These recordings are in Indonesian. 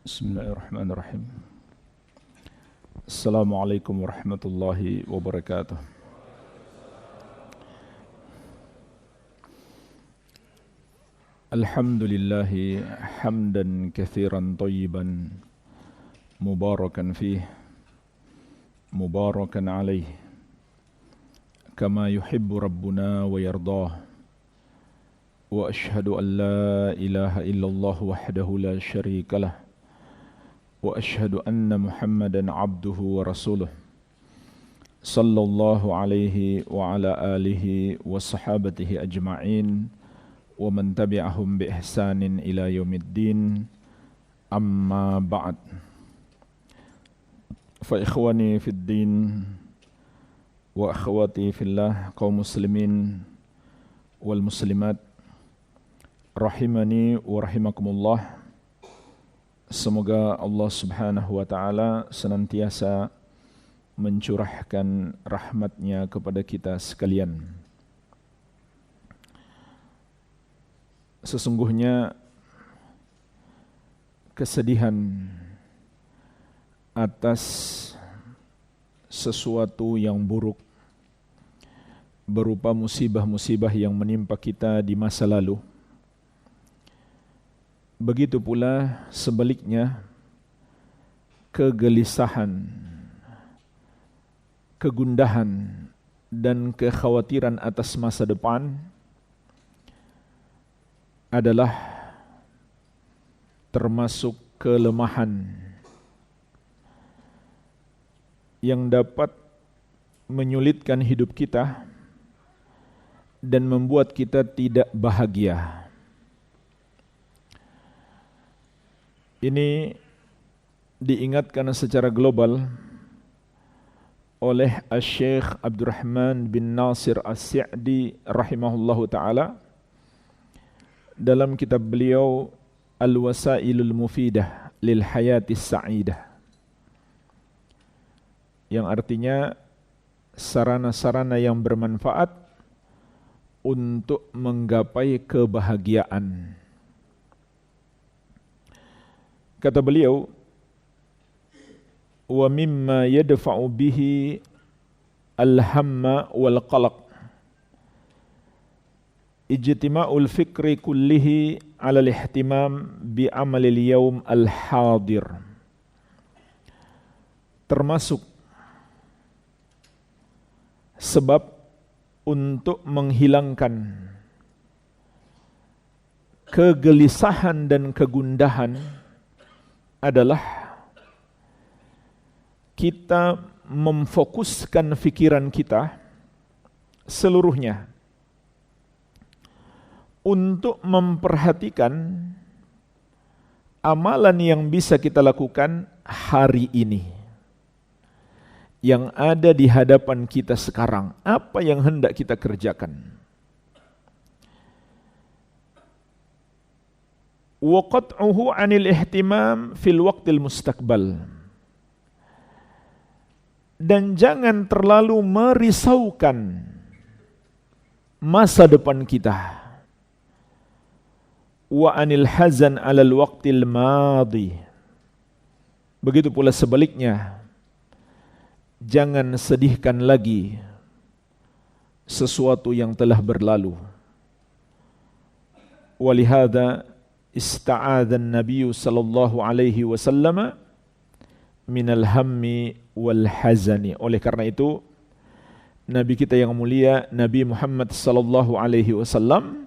Bismillahirrahmanirrahim. Assalamualaikum warahmatullahi wabarakatuh. Alhamdulillahi hamdan kathiran tayyiban mubarakan fih mubarakan alaih kama yuhibbu rabbuna wa yardah. Wa ashhadu an la ilaha illallah wahdahu la syarika lah. Wa ashhadu anna Muhammadan abduhu wa rasuluh sallallahu alaihi wa ala alihi wa sahabatihi ajma'in wa man tabi'ahum bi ihsanin ila yaumiddin, amma ba'd. Fa ikhwani fid din wa akhwati fillah, kaum muslimin wal muslimat rahimani wa rahimakumullah. Semoga Allah Subhanahu wa ta'ala senantiasa mencurahkan rahmatnya kepada kita sekalian. Sesungguhnya kesedihan atas sesuatu yang buruk berupa musibah-musibah yang menimpa kita di masa lalu, begitu pula sebaliknya kegelisahan, kegundahan dan kekhawatiran atas masa depan adalah termasuk kelemahan yang dapat menyulitkan hidup kita dan membuat kita tidak bahagia. Ini diingatkan secara global oleh Syekh Abdurrahman bin Nasir As-Sa'di rahimahullahu ta'ala dalam kitab beliau Al-Wasailul Mufidah lil Hayatis Sa'idah, yang artinya sarana-sarana yang bermanfaat untuk menggapai kebahagiaan. Kata beliau, wa mimma yadfa'u bihi al-hamma wal qalaq ijtima'ul fikri kullihi 'ala al-ihtimam bi 'amalil yawm al-hadir. Termasuk sebab untuk menghilangkan kegelisahan dan kegundahan adalah kita memfokuskan fikiran kita seluruhnya untuk memperhatikan amalan yang bisa kita lakukan hari ini, yang ada di hadapan kita sekarang, apa yang hendak kita kerjakan. Wa qat'uhu 'anil ihtimam fil waqtil mustaqbal. Dan jangan terlalu merisaukan masa depan kita. Wa 'anil hazan 'alal waqtil madi. Begitu pula sebaliknya, jangan sedihkan lagi sesuatu yang telah berlalu. Walihada ista'adzan Nabi sallallahu alaihi wasallam minal hammi wal hazani. Oleh karena itu, Nabi kita yang mulia Nabi Muhammad sallallahu alaihi wasallam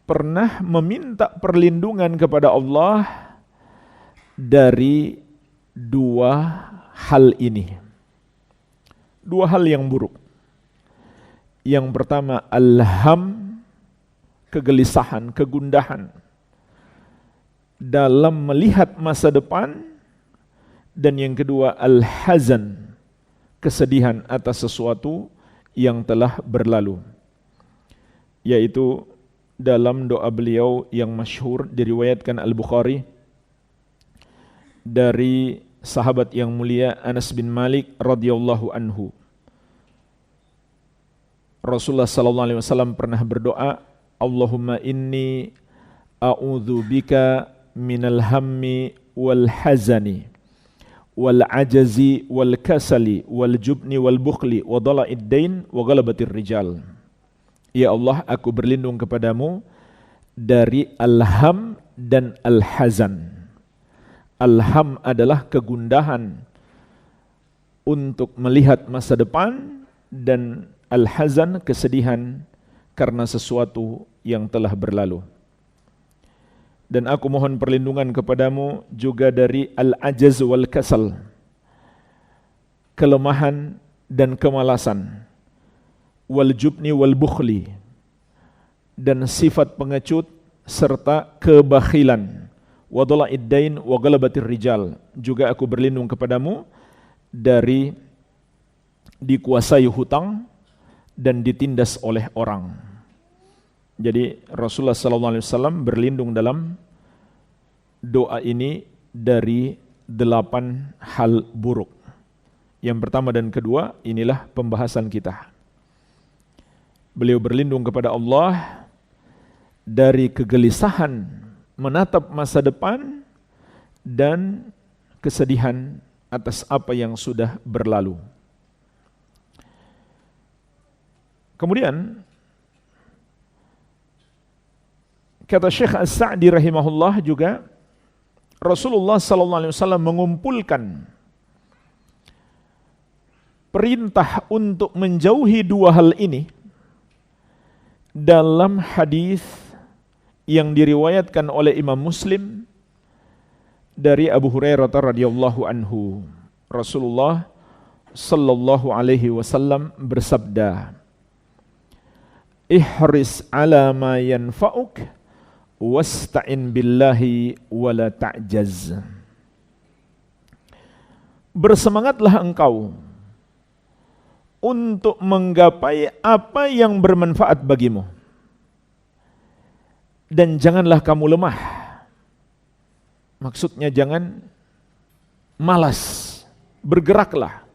pernah meminta perlindungan kepada Allah dari dua hal ini. Dua hal yang buruk. Yang pertama al-ham, kegelisahan, kegundahan dalam melihat masa depan, dan yang kedua al-hazan, kesedihan atas sesuatu yang telah berlalu. Yaitu dalam doa beliau yang masyhur diriwayatkan Al-Bukhari dari sahabat yang mulia Anas bin Malik radhiyallahu anhu. Rasulullah sallallahu alaihi wasallam pernah berdoa, Allahumma inni a'udzubika minal hammi wal hazani wal ajazi wal kasali wal jubni wal bukhli wa dhala'id dain wa ghalabatir rijal. Ya Allah, aku berlindung kepadamu dari al-ham dan al-hazan. Al-ham adalah kegundahan untuk melihat masa depan, dan al-hazan kesedihan karena sesuatu yang telah berlalu. Dan aku mohon perlindungan kepadamu juga dari al-ajaz wal kasal, kelemahan dan kemalasan, wal jubni wal bukhli, dan sifat pengecut serta kebakhilan, wa dhala'id dain wa ghalabatir rijal. Juga aku berlindung kepadamu dari dikuasai hutang dan ditindas oleh orang. Jadi Rasulullah SAW berlindung dalam doa ini dari 8 hal buruk. Yang pertama dan kedua, inilah pembahasan kita. Beliau berlindung kepada Allah dari kegelisahan menatap masa depan dan kesedihan atas apa yang sudah berlalu. Kemudian kata Syekh As-Sa'di rahimahullah juga, Rasulullah SAW mengumpulkan perintah untuk menjauhi 2 hal ini dalam hadis yang diriwayatkan oleh Imam Muslim dari Abu Hurairah radhiyallahu anhu. Rasulullah sallallahu alaihi wasallam bersabda, "Ihris ala ma yanfa'uk wasta'in billahi wala ta'jaz." Bersemangatlah engkau untuk menggapai apa yang bermanfaat bagimu, dan janganlah kamu lemah. Maksudnya jangan malas, bergeraklah.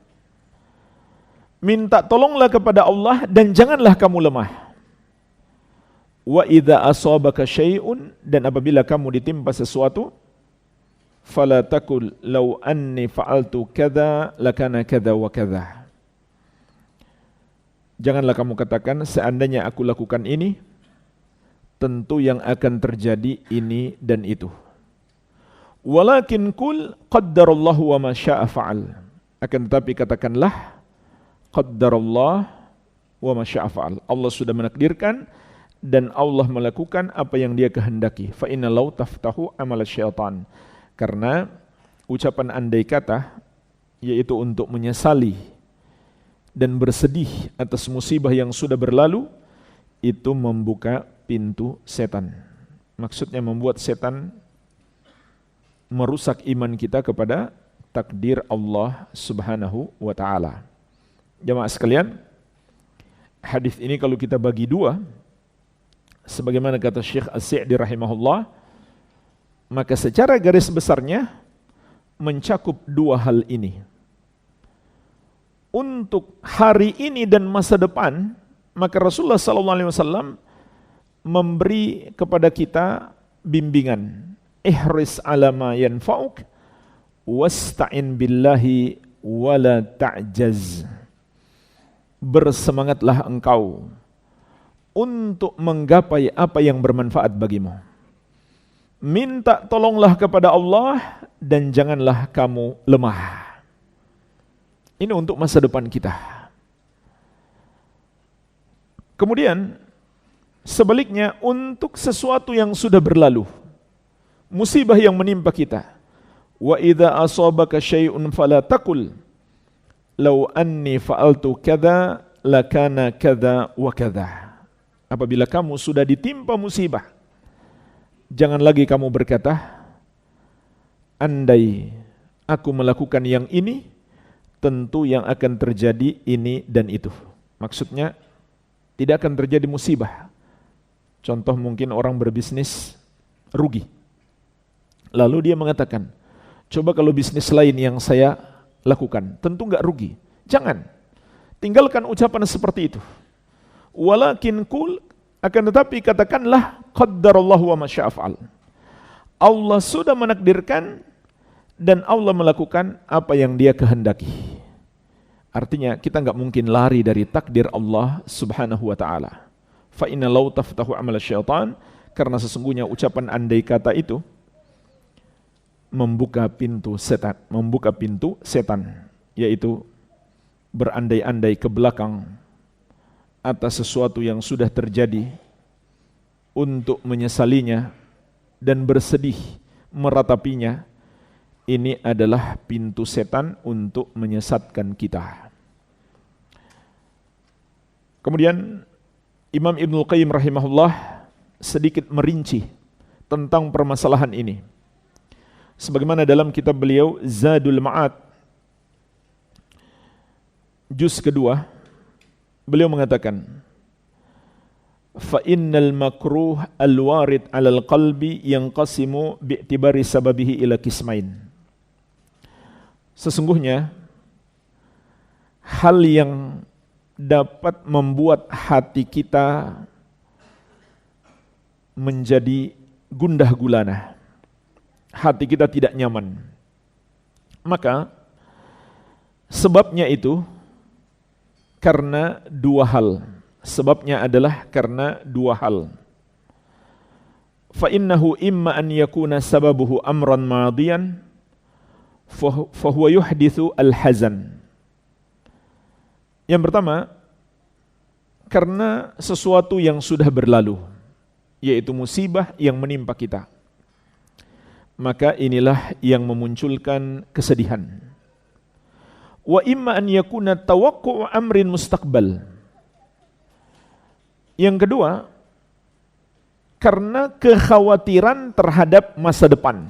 Minta tolonglah kepada Allah dan janganlah kamu lemah. Wa idza asabaka syai'un, dan apabila kamu ditimpa sesuatu, fala taqul law anni fa'altu kadza lakana kadza wa kadza. Janganlah kamu katakan seandainya aku lakukan ini, tentu yang akan terjadi ini dan itu. Walakin kul qaddarallahu wa ma syaa fa'al. Akan tetapi katakanlah qaddarallah wa ma syaa fa'al. Allah sudah menakdirkan dan Allah melakukan apa yang Dia kehendaki. Fa inna law taftahu amal syaitan. Karena ucapan andai kata, yaitu untuk menyesali dan bersedih atas musibah yang sudah berlalu, itu membuka pintu setan. Maksudnya membuat setan merusak iman kita kepada takdir Allah Subhanahu wa ta'ala. Jamaah sekalian, hadis ini kalau kita bagi 2, sebagaimana kata Syekh As-Sa'di rahimahullah, maka secara garis besarnya mencakup 2 hal ini. Untuk hari ini dan masa depan, maka Rasulullah SAW memberi kepada kita bimbingan. Ihris ala ma yanfa'uk wasta'in billahi wala ta'jaz. Bersemangatlah engkau untuk menggapai apa yang bermanfaat bagimu. Minta tolonglah kepada Allah dan janganlah kamu lemah. Ini untuk masa depan kita. Kemudian sebaliknya untuk sesuatu yang sudah berlalu, musibah yang menimpa kita. Wa idza asabaka syai'un fala taqul law anni fa'altu kadza lakana kadza wa kadza. Apabila kamu sudah ditimpa musibah, jangan lagi kamu berkata, andai aku melakukan yang ini, tentu yang akan terjadi ini dan itu. Maksudnya tidak akan terjadi musibah. Contoh mungkin orang berbisnis rugi. Lalu dia mengatakan, coba kalau bisnis lain yang saya lakukan, tentu enggak rugi. Jangan. Tinggalkan ucapan seperti itu. Walakin kul, akan tetapi katakanlah qaddarallahu wa ma syaa fa'al. Allah sudah menakdirkan dan Allah melakukan apa yang Dia kehendaki. Artinya kita nggak mungkin lari dari takdir Allah Subhanahu wa taala. Fa inna law taftahu amal syaitan, karena sesungguhnya ucapan andai kata itu membuka pintu setan, yaitu berandai-andai ke belakang atas sesuatu yang sudah terjadi untuk menyesalinya dan bersedih meratapinya. Ini adalah pintu setan untuk menyesatkan kita. Kemudian Imam Ibnul Qayyim rahimahullah sedikit merinci tentang permasalahan ini. Sebagaimana dalam kitab beliau Zadul Ma'ad juz kedua, beliau mengatakan, fa innal makruh al-warid 'alal qalbi yanqasimu bi'tibari sababihi ila qismain. Sesungguhnya hal yang dapat membuat hati kita menjadi gundah gulana, hati kita tidak nyaman, maka sebabnya itu karena dua hal. Sebabnya adalah karena dua hal. Fa innahu imma an yakuna sababuhu amran madiyan fa huwa yuhditsu al-hazan. Yang pertama, karena sesuatu yang sudah berlalu, yaitu musibah yang menimpa kita. Maka inilah yang memunculkan kesedihan. Wa imma an yakuna tawaqqu'u amrin mustaqbal. Yang kedua, karena kekhawatiran terhadap masa depan.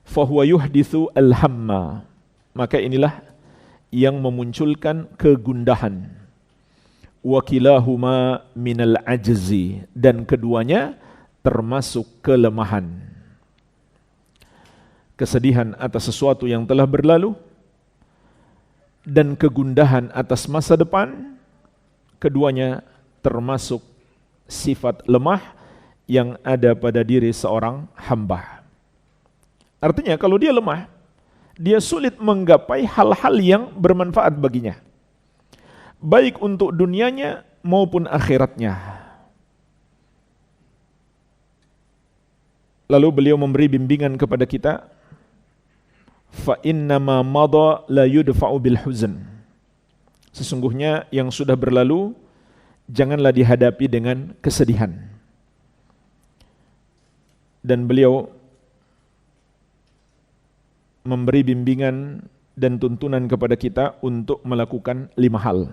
Fahuwa yuhditsu al-hamma. Maka inilah yang memunculkan kegundahan. Wa kilahuma minal ajzi, dan keduanya termasuk kelemahan. Kesedihan atas sesuatu yang telah berlalu dan kegundahan atas masa depan, keduanya termasuk sifat lemah yang ada pada diri seorang hamba. Artinya kalau dia lemah, dia sulit menggapai hal-hal yang bermanfaat baginya, baik untuk dunianya maupun akhiratnya. Lalu beliau memberi bimbingan kepada kita, fa innama madha la yudfa'u bil huzn. Sesungguhnya yang sudah berlalu janganlah dihadapi dengan kesedihan. Dan beliau memberi bimbingan dan tuntunan kepada kita untuk melakukan 5 hal.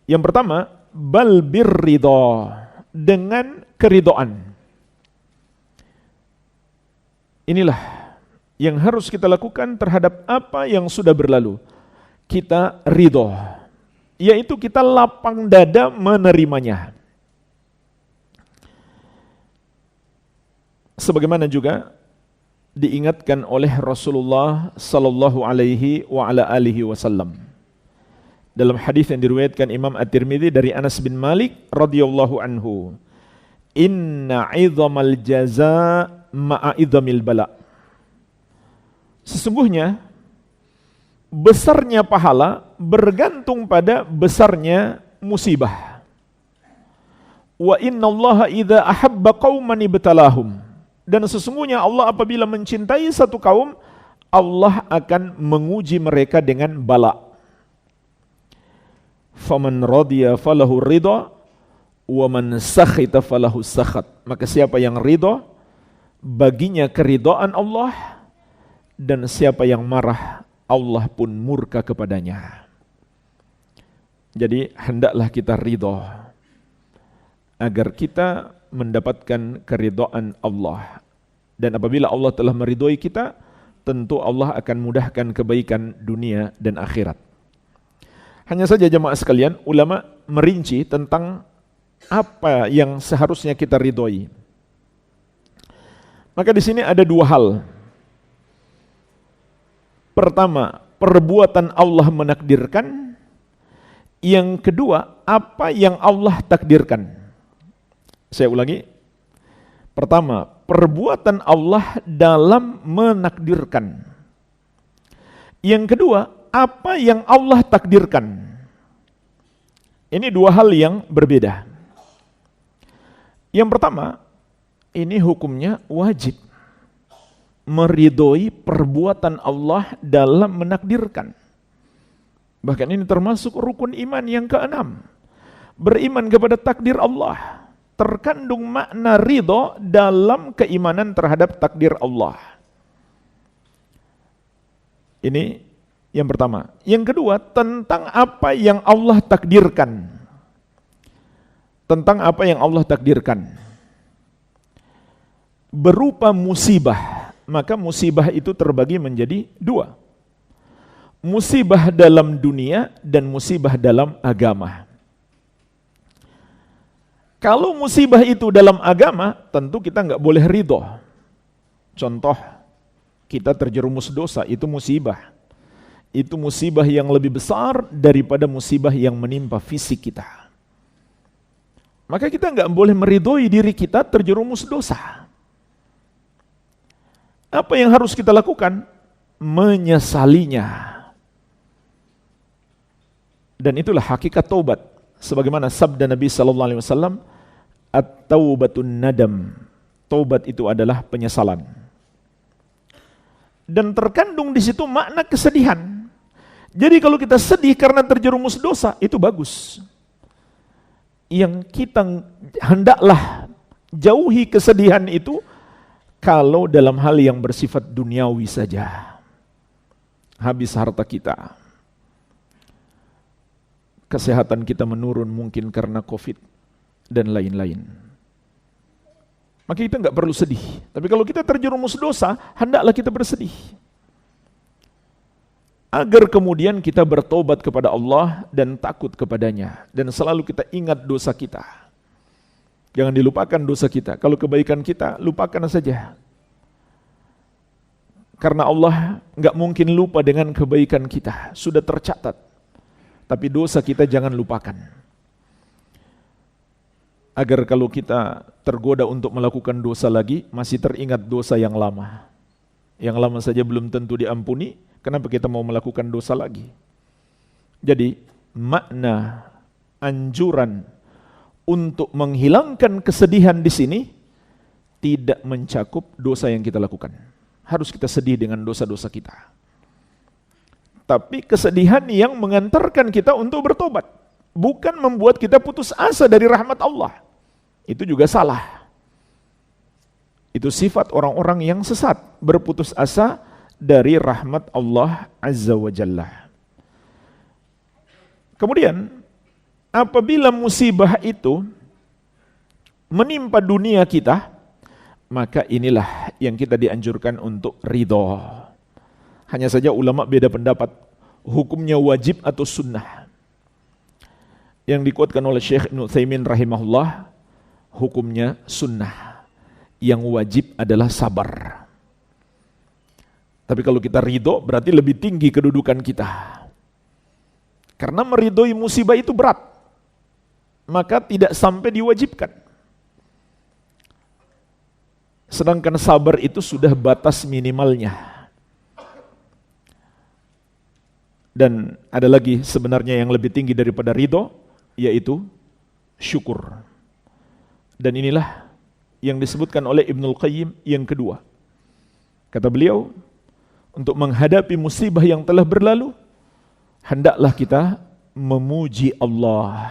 Yang pertama, bal birridha, dengan keridhaan. Inilah yang harus kita lakukan terhadap apa yang sudah berlalu. Kita ridho, yaitu kita lapang dada menerimanya. Sebagaimana juga diingatkan oleh Rasulullah sallallahu alaihi wa ala alihi wasallam dalam hadis yang diriwayatkan Imam At-Tirmidzi dari Anas bin Malik radhiyallahu anhu, inna 'idhamal jazaa ma'a idhamil bala. Sesungguhnya besarnya pahala bergantung pada besarnya musibah. Wa innallaha idza ahabba qauman ibtalahum. Dan sesungguhnya Allah apabila mencintai satu kaum, Allah akan menguji mereka dengan bala. Faman radiya falahu ridha wa man sakhita falahu sakhat. Maka siapa yang ridha, baginya keridhaan Allah, dan siapa yang marah, Allah pun murka kepadanya. Jadi hendaklah kita ridha agar kita mendapatkan keridhaan Allah. Dan apabila Allah telah meridhoi kita, tentu Allah akan mudahkan kebaikan dunia dan akhirat. Hanya saja jemaah sekalian, ulama merinci tentang apa yang seharusnya kita ridhoi. Maka di sini ada 2 hal. Pertama, perbuatan Allah menakdirkan. Yang kedua, apa yang Allah takdirkan. Saya ulangi. Pertama, perbuatan Allah dalam menakdirkan. Yang kedua, apa yang Allah takdirkan. Ini dua hal yang berbeda. Yang pertama, ini hukumnya wajib. Meridhoi perbuatan Allah dalam menakdirkan. Bahkan ini termasuk rukun iman yang keenam. Beriman kepada takdir Allah. Terkandung makna ridho dalam keimanan terhadap takdir Allah. Ini yang pertama. Yang kedua, tentang apa yang Allah takdirkan. Tentang apa yang Allah takdirkan. Berupa musibah, maka musibah itu terbagi menjadi dua. Musibah dalam dunia dan musibah dalam agama. Kalau musibah itu dalam agama, tentu kita nggak boleh ridho. Contoh, kita terjerumus dosa, itu musibah. Itu musibah yang lebih besar daripada musibah yang menimpa fisik kita. Maka kita nggak boleh meridhoi diri kita terjerumus dosa. Apa yang harus kita lakukan? Menyesalinya. Dan itulah hakikat taubat. Sebagaimana sabda Nabi SAW, at-taubatun nadam. Taubat itu adalah penyesalan. Dan terkandung di situ makna kesedihan. Jadi kalau kita sedih karena terjerumus dosa, itu bagus. Yang kita hendaklah jauhi kesedihan itu kalau dalam hal yang bersifat duniawi saja. Habis harta kita. Kesehatan kita menurun mungkin karena COVID dan lain-lain. Maka kita nggak perlu sedih. Tapi kalau kita terjerumus dosa, hendaklah kita bersedih. Agar kemudian kita bertobat kepada Allah dan takut kepadanya. Dan selalu kita ingat dosa kita. Jangan dilupakan dosa kita. Kalau kebaikan kita, lupakan saja. Karena Allah nggak mungkin lupa dengan kebaikan kita. Sudah tercatat. Tapi dosa kita jangan lupakan. Agar kalau kita tergoda untuk melakukan dosa lagi, masih teringat dosa yang lama. Yang lama saja belum tentu diampuni, kenapa kita mau melakukan dosa lagi? Jadi, makna anjuran untuk menghilangkan kesedihan di sini tidak mencakup dosa yang kita lakukan. Harus kita sedih dengan dosa-dosa kita. Tapi kesedihan yang mengantarkan kita untuk bertobat. Bukan membuat kita putus asa dari rahmat Allah. Itu juga salah. Itu sifat orang-orang yang sesat. Berputus asa dari rahmat Allah Azza wa Jalla. Kemudian, apabila musibah itu menimpa dunia kita, maka inilah yang kita dianjurkan untuk ridho. Hanya saja ulama beda pendapat, hukumnya wajib atau sunnah. Yang dikuatkan oleh Syekh Ibnu Utsaimin rahimahullah, hukumnya sunnah. Yang wajib adalah sabar. Tapi kalau kita ridho, berarti lebih tinggi kedudukan kita. Karena meridhoi musibah itu berat. Maka tidak sampai diwajibkan. Sedangkan sabar itu sudah batas minimalnya. Dan ada lagi sebenarnya yang lebih tinggi daripada ridho, yaitu syukur. Dan inilah yang disebutkan oleh Ibnul Qayyim yang kedua. Kata beliau, untuk menghadapi musibah yang telah berlalu, hendaklah kita memuji Allah.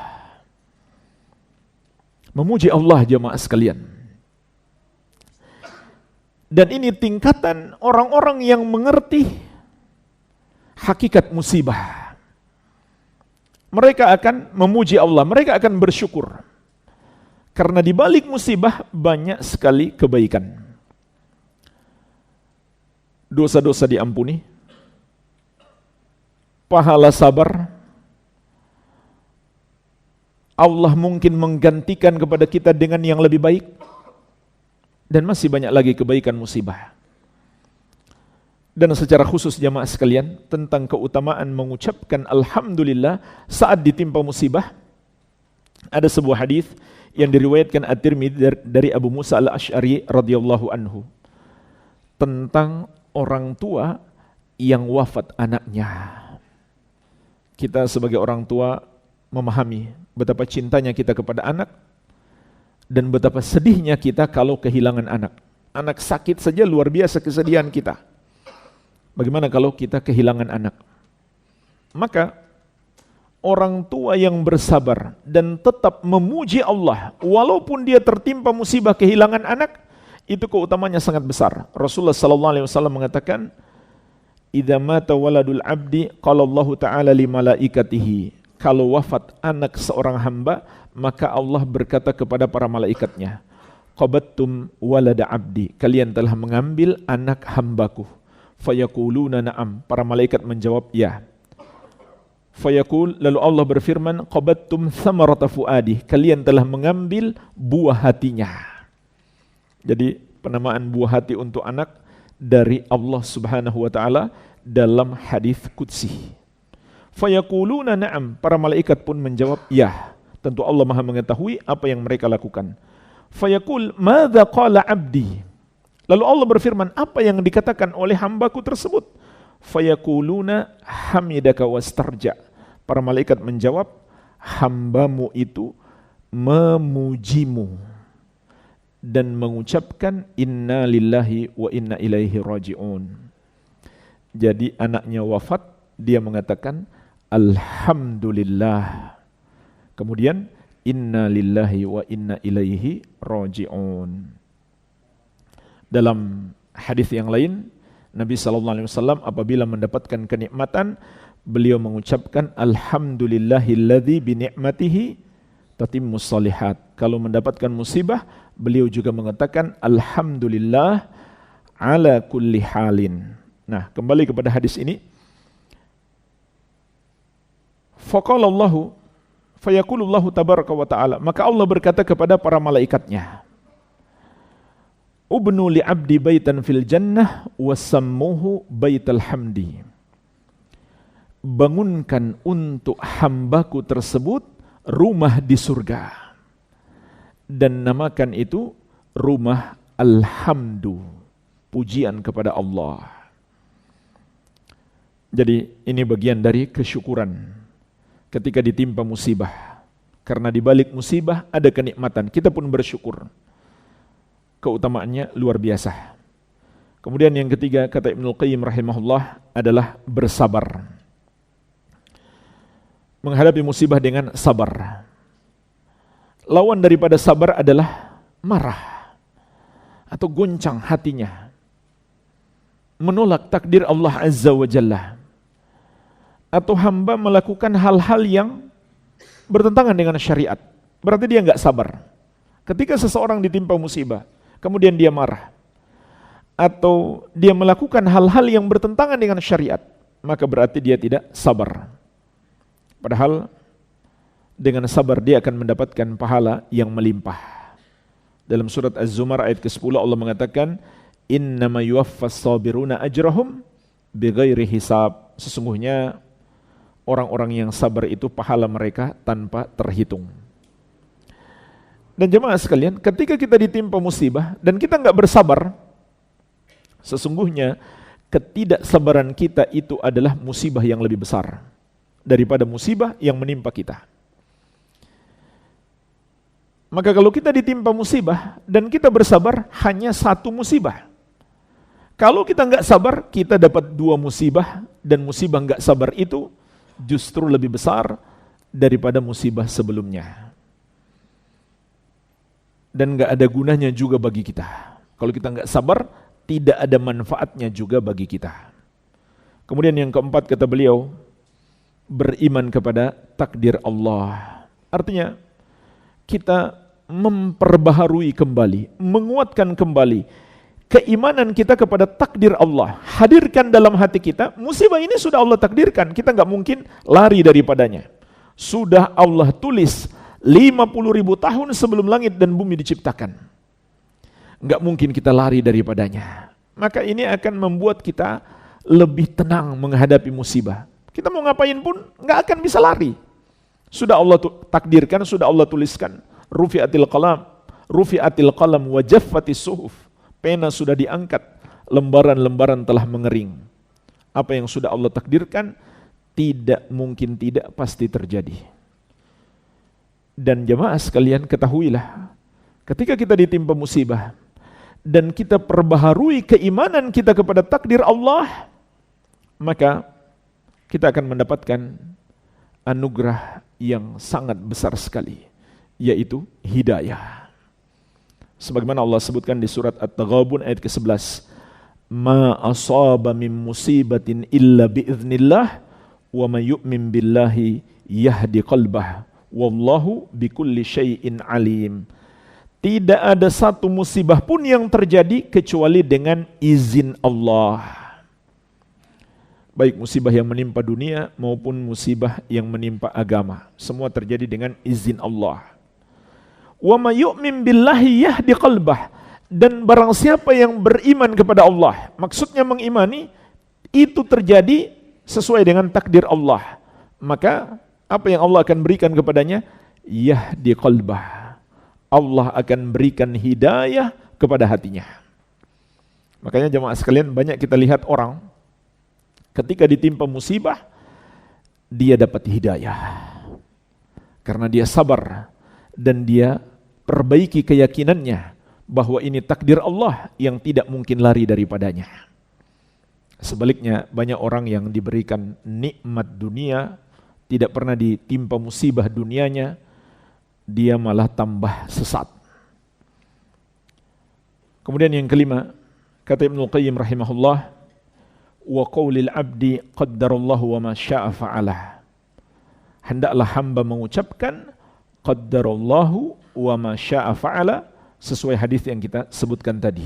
Memuji Allah jemaah sekalian. Dan ini tingkatan orang-orang yang mengerti hakikat musibah. Mereka akan memuji Allah, mereka akan bersyukur. Karena di balik musibah banyak sekali kebaikan. Dosa-dosa diampuni, pahala sabar, Allah mungkin menggantikan kepada kita dengan yang lebih baik, dan masih banyak lagi kebaikan musibah. Dan secara khusus jamaah sekalian, tentang keutamaan mengucapkan Alhamdulillah saat ditimpa musibah, ada sebuah hadis yang diriwayatkan At-Tirmidzi dari Abu Musa Al-Asy'ari radhiyallahu anhu tentang orang tua yang wafat anaknya. Kita sebagai orang tua memahami betapa cintanya kita kepada anak dan betapa sedihnya kita kalau kehilangan anak. Anak sakit saja luar biasa kesedihan kita. Bagaimana kalau kita kehilangan anak? Maka orang tua yang bersabar dan tetap memuji Allah walaupun dia tertimpa musibah kehilangan anak, itu keutamanya sangat besar. Rasulullah sallallahu alaihi wasallam mengatakan, "Idza mata waladul abdi qala Allah Ta'ala li malaikatihi." Kalau wafat anak seorang hamba, maka Allah berkata kepada para malaikatnya, "Qabattum walada abdi." Kalian telah mengambil anak hambaku. Fayaquluna na'am. Para malaikat menjawab, "Ya." Fayaqul, lalu Allah berfirman, "Qabattum thamarata fuadi." Kalian telah mengambil buah hatinya. Jadi penamaan buah hati untuk anak dari Allah Subhanahu wa taala dalam hadis qudsi. Fayaquluna na'am. Para malaikat pun menjawab, "Ya." Tentu Allah Maha mengetahui apa yang mereka lakukan. Fayaqul, "Madza qala 'abdi?" Lalu Allah berfirman, apa yang dikatakan oleh hambaku tersebut? Fayaquluna hamidaka wastarja. Para malaikat menjawab, hambamu itu memujimu dan mengucapkan inna lillahi wa inna ilaihi raji'un. Jadi anaknya wafat, dia mengatakan alhamdulillah. Kemudian inna lillahi wa inna ilaihi raji'un. Dalam hadis yang lain, Nabi SAW apabila mendapatkan kenikmatan, beliau mengucapkan alhamdulillahilladzi binikmatihi tatimmus shalihat. Kalau mendapatkan musibah, beliau juga mengatakan alhamdulillah ala kulli halin. Nah, kembali kepada hadis ini. Faqalallahu fayaqulullahu tabaraka wa ta'ala. Maka Allah berkata kepada para malaikatnya, Ubnu li abdi baitan fil jannah wasammuhu baital hamdi. Bangunkan untuk hambaku tersebut rumah di surga dan namakan itu rumah alhamdu, pujian kepada Allah. Jadi ini bagian dari kesyukuran ketika ditimpa musibah. Karena di balik musibah ada kenikmatan, kita pun bersyukur. Keutamaannya luar biasa. Kemudian yang ketiga, kata Ibnul Qayyim rahimahullah, adalah bersabar. Menghadapi musibah dengan sabar. Lawan daripada sabar adalah marah atau goncang hatinya, menolak takdir Allah Azza wa Jalla, atau hamba melakukan hal-hal yang bertentangan dengan syariat. Berarti dia enggak sabar. Ketika seseorang ditimpa musibah, kemudian dia marah, atau dia melakukan hal-hal yang bertentangan dengan syariat, maka berarti dia tidak sabar. Padahal dengan sabar dia akan mendapatkan pahala yang melimpah. Dalam surat Az-Zumar ayat ke-10 Allah mengatakan, Innama yuwaffas sabiruna ajrahum bighairi hisab. Sesungguhnya orang-orang yang sabar itu pahala mereka tanpa terhitung. Dan jemaah sekalian, ketika kita ditimpa musibah dan kita enggak bersabar, sesungguhnya ketidaksabaran kita itu adalah musibah yang lebih besar daripada musibah yang menimpa kita. Maka kalau kita ditimpa musibah dan kita bersabar, hanya satu musibah. Kalau kita enggak sabar, kita dapat dua musibah, dan musibah enggak sabar itu justru lebih besar daripada musibah sebelumnya. Dan enggak ada gunanya juga bagi kita. Kalau kita enggak sabar, tidak ada manfaatnya juga bagi kita. Kemudian yang keempat kata beliau, beriman kepada takdir Allah. Artinya, kita memperbaharui kembali, menguatkan kembali keimanan kita kepada takdir Allah. Hadirkan dalam hati kita, musibah ini sudah Allah takdirkan, kita enggak mungkin lari daripadanya. Sudah Allah tulis 50.000 tahun sebelum langit dan bumi diciptakan. Enggak mungkin kita lari daripadanya. Maka ini akan membuat kita lebih tenang menghadapi musibah. Kita mau ngapain pun enggak akan bisa lari. Sudah Allah takdirkan, sudah Allah tuliskan. rufi'atil qalam wa jaffatis suhuf. Pena sudah diangkat, lembaran-lembaran telah mengering. Apa yang sudah Allah takdirkan tidak mungkin tidak, pasti terjadi. Dan jemaah sekalian, ketahuilah, ketika kita ditimpa musibah dan kita perbaharui keimanan kita kepada takdir Allah, maka kita akan mendapatkan anugerah yang sangat besar sekali, yaitu hidayah. Sebagaimana Allah sebutkan di surat At-Taghabun ayat ke-11, ma asaba min musibatin illa biiznillah wa may yu'min billahi yahdi qalbah wallahu bikulli syai'in alim. Tidak ada satu musibah pun yang terjadi kecuali dengan izin Allah. Baik musibah yang menimpa dunia maupun musibah yang menimpa agama, semua terjadi dengan izin Allah. Wa may yu'min billahi yahdi qalbah, dan barang siapa yang beriman kepada Allah, maksudnya mengimani, itu terjadi sesuai dengan takdir Allah, maka apa yang Allah akan berikan kepadanya? Yahdi qalbah, Allah akan berikan hidayah kepada hatinya. Makanya jemaah sekalian, banyak kita lihat orang ketika ditimpa musibah, dia dapat hidayah karena dia sabar dan dia perbaiki keyakinannya bahwa ini takdir Allah yang tidak mungkin lari daripadanya. Sebaliknya, banyak orang yang diberikan nikmat dunia, tidak pernah ditimpa musibah dunianya, dia malah tambah sesat. Kemudian yang kelima, kata Ibnu Qayyim rahimahullah, wa qaulil abdi qaddarallahu wa ma syaa fa'alah. Hendaklah hamba mengucapkan qaddarallahu wa ma syaa fa'ala, sesuai hadis yang kita sebutkan tadi.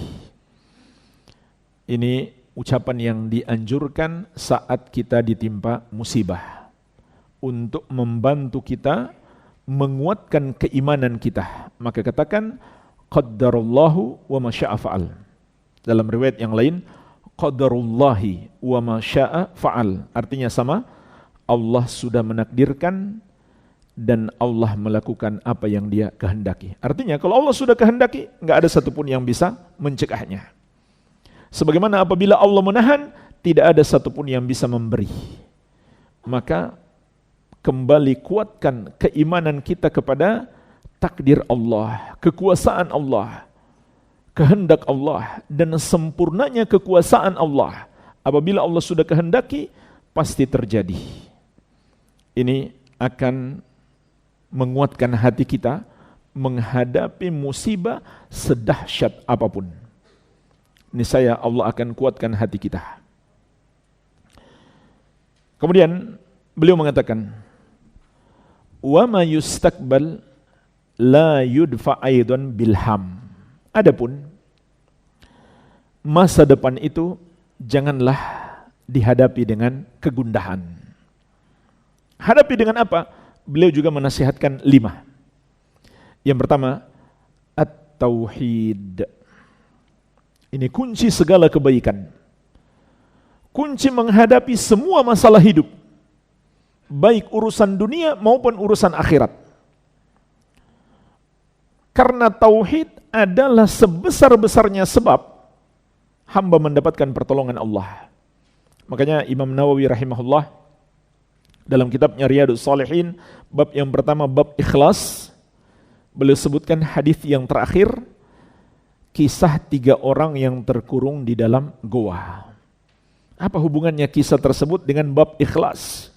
Ini ucapan yang dianjurkan saat kita ditimpa musibah, untuk membantu kita menguatkan keimanan kita. Maka katakan qaddarallahu wa ma syaa fa'al. Dalam riwayat yang lain, qadarullahi wa ma syaa fa'al. Artinya sama, Allah sudah menakdirkan dan Allah melakukan apa yang dia kehendaki. Artinya kalau Allah sudah kehendaki, enggak ada satupun yang bisa mencegahnya. Sebagaimana apabila Allah menahan, tidak ada satupun yang bisa memberi. Maka kembali kuatkan keimanan kita kepada takdir Allah, kekuasaan Allah, kehendak Allah, dan sempurnanya kekuasaan Allah. Apabila Allah sudah kehendaki, pasti terjadi. Ini akan menguatkan hati kita menghadapi musibah sedahsyat apapun. Niscaya Allah akan kuatkan hati kita. Kemudian beliau mengatakan, wa ma yustaqbal la yudfa aidan bilham. Adapun masa depan itu janganlah dihadapi dengan kegundahan. Hadapi dengan apa? Beliau juga menasihatkan 5. Yang pertama, at-tauhid. Ini kunci segala kebaikan. Kunci menghadapi semua masalah hidup, baik urusan dunia maupun urusan akhirat. Karena tauhid adalah sebesar-besarnya sebab hamba mendapatkan pertolongan Allah. Makanya Imam Nawawi rahimahullah dalam kitabnya Riyadhus Shalihin, bab yang pertama, bab ikhlas, beliau sebutkan hadis yang terakhir, kisah 3 orang yang terkurung di dalam goa. Apa hubungannya kisah tersebut dengan bab ikhlas?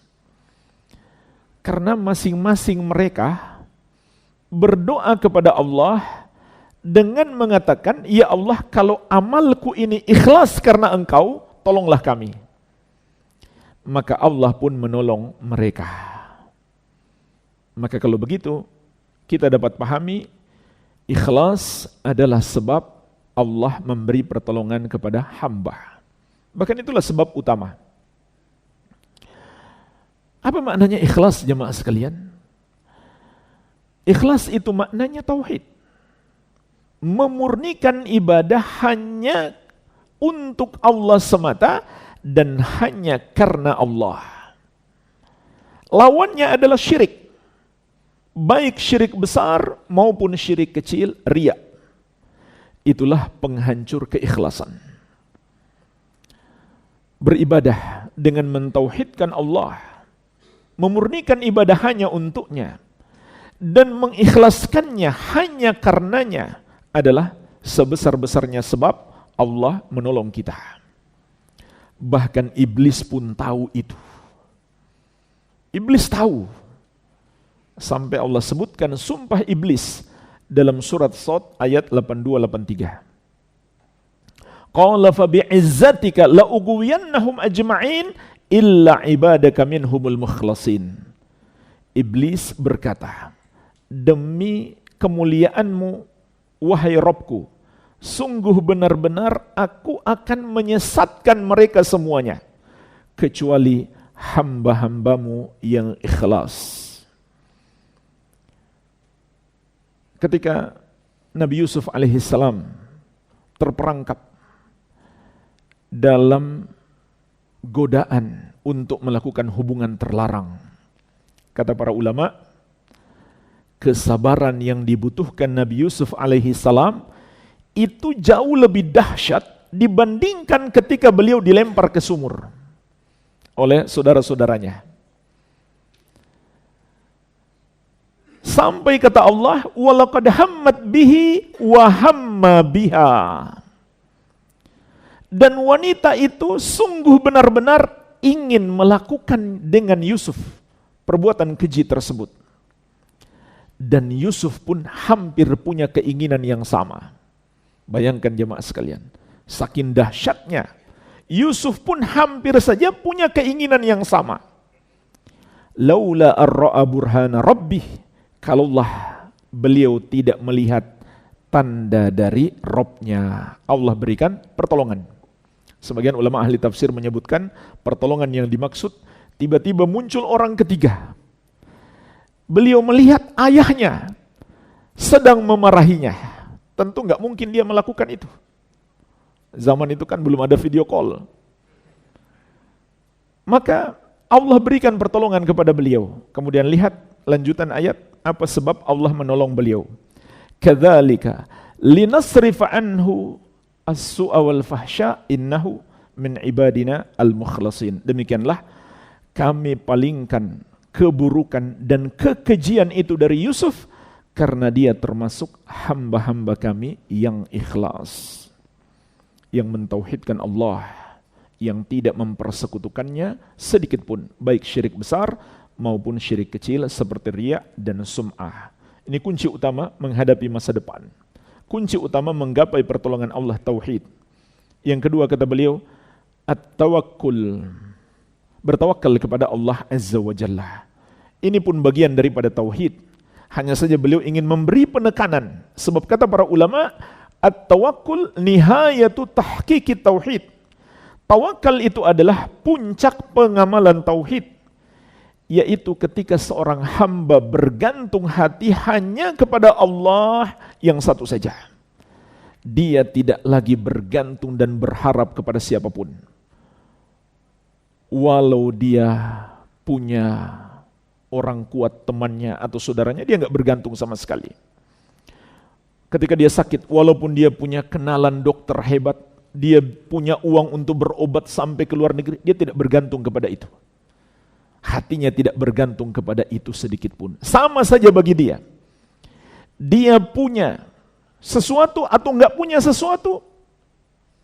Karena masing-masing mereka berdoa kepada Allah dengan mengatakan, ya Allah, kalau amalku ini ikhlas karena Engkau, tolonglah kami. Maka Allah pun menolong mereka. Maka kalau begitu, kita dapat pahami, ikhlas adalah sebab Allah memberi pertolongan kepada hamba. Bahkan itulah sebab utama. Apa maknanya ikhlas, jemaah sekalian? Ikhlas itu maknanya tauhid. Memurnikan ibadah hanya untuk Allah semata dan hanya karena Allah. Lawannya adalah syirik. baik syirik besar maupun syirik kecil, riya. Itulah penghancur keikhlasan. Beribadah dengan mentauhidkan Allah, memurnikan ibadah hanya untuknya, dan mengikhlaskannya hanya karenanya adalah sebesar-besarnya sebab Allah menolong kita. Bahkan iblis pun tahu itu. Iblis tahu. Sampai Allah sebutkan sumpah iblis dalam surat Shad ayat 82-83. Qala fa bi'izzatika la ughwiyannahum ajma'in illa ibadaka minhumul mukhlasin. Iblis berkata, demi kemuliaanmu wahai Rabbku, sungguh benar-benar aku akan menyesatkan mereka semuanya kecuali hamba-hambamu yang ikhlas. Ketika Nabi Yusuf alaihissalam terperangkap dalam godaan untuk melakukan hubungan terlarang, kata para ulama, kesabaran yang dibutuhkan Nabi Yusuf alaihissalam itu jauh lebih dahsyat dibandingkan ketika beliau dilempar ke sumur oleh saudara-saudaranya. Sampai kata Allah, walaqad hammat bihi wa hamma biha. Dan wanita itu sungguh benar-benar ingin melakukan dengan Yusuf perbuatan keji tersebut. Dan Yusuf pun hampir punya keinginan yang sama. Bayangkan jemaah sekalian, saking dahsyatnya, Yusuf pun hampir saja punya keinginan yang sama. Laula ar-ra'a burhana rabbih, kalaulah beliau tidak melihat tanda dari Rabb-nya, Allah berikan pertolongan. Sebagian ulama ahli tafsir menyebutkan pertolongan yang dimaksud tiba-tiba muncul orang ketiga. Beliau melihat ayahnya sedang memarahinya. Tentu nggak mungkin dia melakukan itu. Zaman itu kan belum ada video call. Maka Allah berikan pertolongan kepada beliau. Kemudian lihat lanjutan ayat, apa sebab Allah menolong beliau. Kadzalika linasrifa anhu as-su'a wal fahsya innahu min ibadina al-mukhlasin. Demikianlah kami palingkan keburukan dan kekejian itu dari Yusuf karena dia termasuk hamba-hamba kami yang ikhlas, yang mentauhidkan Allah, yang tidak mempersekutukannya sedikit pun, baik syirik besar maupun syirik kecil seperti riya dan sum'ah. Ini kunci utama menghadapi masa depan. Kunci utama menggapai pertolongan Allah, tauhid. Yang kedua kata beliau, at-tawakkul, bertawakal kepada Allah Azza wa Jalla. Ini pun bagian daripada tauhid. Hanya saja beliau ingin memberi penekanan. Sebab kata para ulama, at-tawakkul nihayatu tahqiqi tauhid. Tawakal itu adalah puncak pengamalan tauhid, yaitu ketika seorang hamba bergantung hati hanya kepada Allah yang satu saja. Dia tidak lagi bergantung dan berharap kepada siapapun. Walau dia punya orang kuat temannya atau saudaranya, dia nggak bergantung sama sekali. Ketika dia sakit, walaupun dia punya kenalan dokter hebat, dia punya uang untuk berobat sampai ke luar negeri, dia tidak bergantung kepada itu. Hatinya tidak bergantung kepada itu sedikit pun. Sama saja bagi dia. Dia punya sesuatu atau nggak punya sesuatu,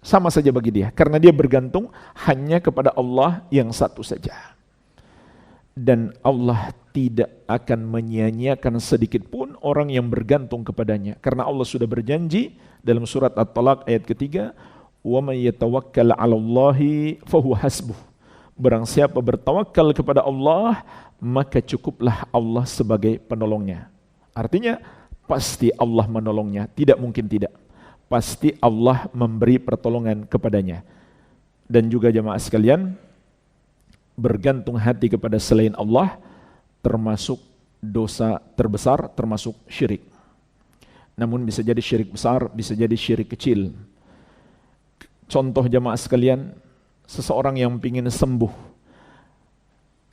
sama saja bagi dia. Karena dia bergantung hanya kepada Allah yang satu saja. Dan Allah tidak akan menyia-nyiakan sedikit pun orang yang bergantung kepadanya. Karena Allah sudah berjanji dalam surat At-Talaq ayat ketiga, وَمَنْ يَتَوَكَّلَ عَلَى اللَّهِ فَهُوَ حَسْبُهُ. Barang siapa bertawakal kepada Allah, maka cukuplah Allah sebagai penolongnya. Artinya, pasti Allah menolongnya, tidak mungkin tidak. Pasti Allah memberi pertolongan kepadanya. Dan juga jemaah sekalian, bergantung hati kepada selain Allah termasuk dosa terbesar, termasuk syirik. Namun bisa jadi syirik besar, bisa jadi syirik kecil. Contoh jemaah sekalian, seseorang yang ingin sembuh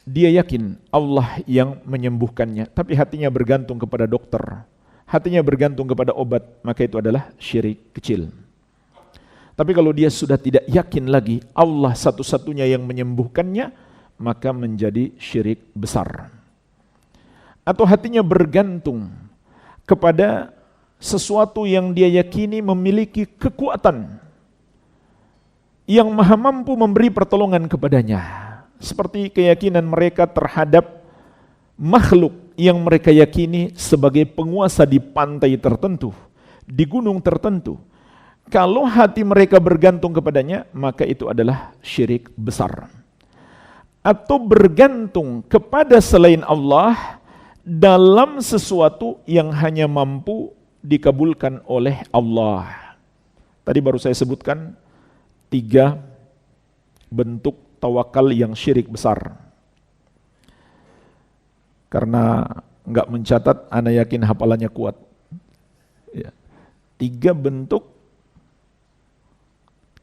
dia yakin Allah yang menyembuhkannya, tapi hatinya bergantung kepada dokter, hatinya bergantung kepada obat, maka itu adalah syirik kecil. Tapi kalau dia sudah tidak yakin lagi Allah satu-satunya yang menyembuhkannya, maka menjadi syirik besar. Atau hatinya bergantung kepada sesuatu yang dia yakini memiliki kekuatan yang maha mampu memberi pertolongan kepadanya, seperti keyakinan mereka terhadap makhluk yang mereka yakini sebagai penguasa di pantai tertentu, di gunung tertentu. Kalau hati mereka bergantung kepadanya, maka itu adalah syirik besar. Atau bergantung kepada selain Allah dalam sesuatu yang hanya mampu dikabulkan oleh Allah. Tadi baru saya sebutkan 3 bentuk tawakal yang syirik besar. Karena enggak mencatat, ana yakin hafalannya kuat. Ya. 3 bentuk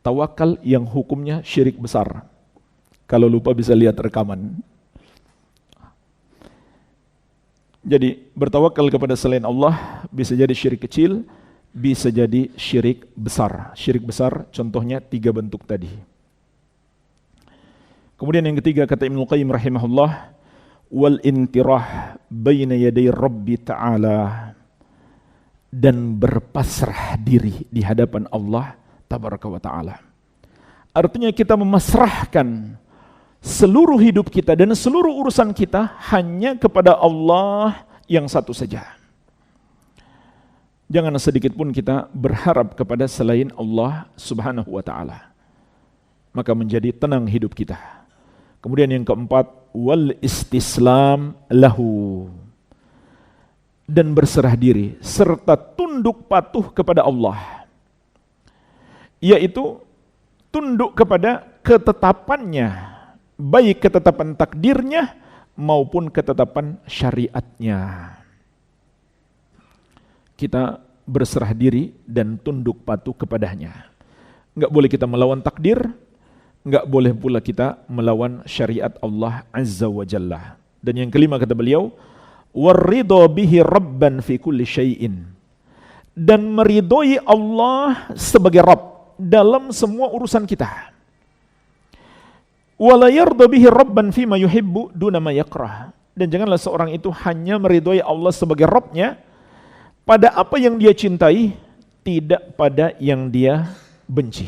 tawakal yang hukumnya syirik besar. Kalau lupa bisa lihat rekaman. Jadi bertawakal kepada selain Allah bisa jadi syirik kecil, bisa jadi syirik besar. Syirik besar contohnya 3 bentuk tadi. Kemudian yang ketiga kata Ibnu Qayyim rahimahullah, wal intirah baina yaday Rabbi ta'ala, dan berpasrah diri di hadapan Allah tabaraka wa ta'ala. Artinya kita memasrahkan seluruh hidup kita dan seluruh urusan kita hanya kepada Allah yang satu saja. Jangan sedikit pun kita berharap kepada selain Allah subhanahu wa ta'ala. Maka menjadi tenang hidup kita. Kemudian yang keempat, wal istislam lahu, dan berserah diri serta tunduk patuh kepada Allah. Yaitu tunduk kepada ketetapannya, baik ketetapan takdirnya maupun ketetapan syariatnya. Kita berserah diri dan tunduk patuh kepadanya. Enggak boleh kita melawan takdir, enggak boleh pula kita melawan syariat Allah Azza wa Jalla. Dan yang kelima kata beliau, warridha bihi rabban fi kulli syai'in, dan meridhoi Allah sebagai Rabb dalam semua urusan kita. Wala yarda bihi rabban fima yuhibbu duna ma yakrah, dan janganlah seorang itu hanya meridhoi Allah sebagai Rabbnya pada apa yang dia cintai, tidak pada yang dia benci.